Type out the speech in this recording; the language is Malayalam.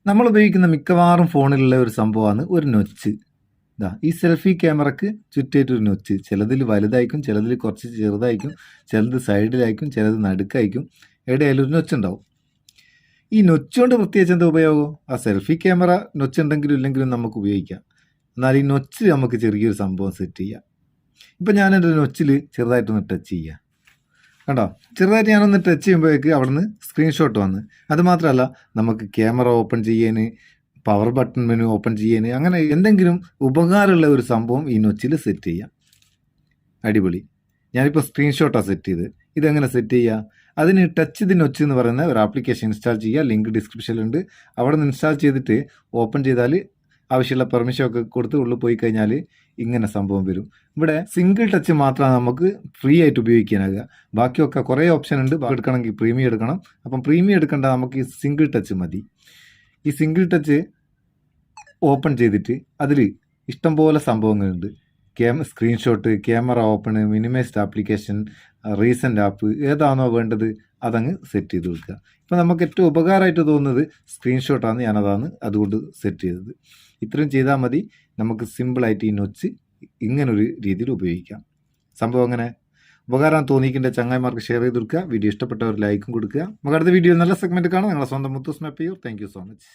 നമ്മൾ ഉപയോഗിക്കുന്ന മിക്കവാറും ഫോണിലുള്ള ഒരു സംഭവമാണ് ഒരു നൊച്ച്. ഈ സെൽഫി ക്യാമറക്ക് ചുറ്റായിട്ടൊരു നൊച്ച്. ചിലതിൽ വലുതായിരിക്കും, ചിലതിൽ കുറച്ച് ചെറുതായിരിക്കും, ചിലത് സൈഡിലായിരിക്കും, ചിലത് നടുക്കായിരിക്കും, എവിടെയായാലും ഒരു നൊച്ചുണ്ടാവും. ഈ നൊച്ചുകൊണ്ട് പ്രത്യേകിച്ച് എന്താ ഉപയോഗം? ആ സെൽഫി ക്യാമറ നൊച്ചുണ്ടെങ്കിലും ഇല്ലെങ്കിലും നമുക്ക് ഉപയോഗിക്കാം. എന്നാൽ ഈ നൊച്ചിൽ നമുക്ക് ചെറിയൊരു സംഭവം സെറ്റ് ചെയ്യാം. ഇപ്പം ഞാനെൻ്റെ നൊച്ചിൽ ചെറുതായിട്ടൊന്ന് ടച്ച് ചെയ്യുക. കണ്ടോ, ചെറുതായിട്ട് ഞാനൊന്ന് ടച്ച് ചെയ്യുമ്പോഴേക്ക് അവിടുന്ന് സ്ക്രീൻഷോട്ട് വന്ന്. അതുമാത്രമല്ല, നമുക്ക് ക്യാമറ ഓപ്പൺ ചെയ്യാൻ, പവർ ബട്ടൺ മെനു ഓപ്പൺ ചെയ്യാൻ, അങ്ങനെ എന്തെങ്കിലും ഉപകാരമുള്ള ഒരു സംഭവം ഈ നൊച്ചിൽ സെറ്റ് ചെയ്യാം. അടിപൊളി. ഞാനിപ്പോൾ സ്ക്രീൻഷോട്ടാണ് സെറ്റ് ചെയ്ത്. ഇതെങ്ങനെ സെറ്റ് ചെയ്യുക? അതിന് ടച്ച് ദി നൊച്ച് എന്ന് പറയുന്ന ഒരു ആപ്ലിക്കേഷൻ ഇൻസ്റ്റാൾ ചെയ്യുക. ലിങ്ക് ഡിസ്ക്രിപ്ഷനിലുണ്ട്. അവിടെ നിന്ന് ഇൻസ്റ്റാൾ ചെയ്തിട്ട് ഓപ്പൺ ചെയ്താൽ ആവശ്യമുള്ള പെർമിഷൻ ഒക്കെ കൊടുത്ത് ഉള്ളിൽ പോയി കഴിഞ്ഞാൽ ഇങ്ങനെ സംഭവം വരും. ഇവിടെ സിംഗിൾ ടച്ച് മാത്രമാണ് നമുക്ക് ഫ്രീ ആയിട്ട് ഉപയോഗിക്കാനാകുക. ബാക്കിയൊക്കെ കുറേ ഓപ്ഷൻ ഉണ്ട്. എടുക്കണമെങ്കിൽ പ്രീമിയം എടുക്കണം. അപ്പം പ്രീമിയം എടുക്കേണ്ട നമുക്ക് ഈ സിംഗിൾ ടച്ച് മതി. ഈ സിംഗിൾ ടച്ച് ഓപ്പൺ ചെയ്തിട്ട് അതിൽ ഇഷ്ടംപോലെ സംഭവങ്ങളുണ്ട്. Screenshot, camera open, minimised application, recent app, ഏതാണോ വേണ്ടത് അതങ്ങ് സെറ്റ് ചെയ്ത് വെക്കുക. ഇപ്പം നമുക്ക് ഏറ്റവും ഉപകാരമായിട്ട് തോന്നുന്നത് സ്ക്രീൻഷോട്ടാണ്. ഞാനതാണ് അതുകൊണ്ട് സെറ്റ് ചെയ്തത്. ഇത്രയും ചെയ്താൽ മതി. നമുക്ക് സിമ്പിളായിട്ട് ഈ നൊച്ച് ഇങ്ങനൊരു രീതിയിൽ ഉപയോഗിക്കാം. സംഭവം അങ്ങനെ ഉപകാരം തോന്നിക്കിൻ്റെ ചങ്ങായിമാർക്ക് ഷെയർ ചെയ്ത് കൊടുക്കുക. വീഡിയോ ഇഷ്ടപ്പെട്ടവർ ലൈക്കും കൊടുക്കുക. നമുക്ക് അടുത്ത വീഡിയോ നല്ല സെഗ്മെൻറ്റ് കാണാം. നിങ്ങളെ സ്വന്തം Muthoos Meppayur. Thank you so much.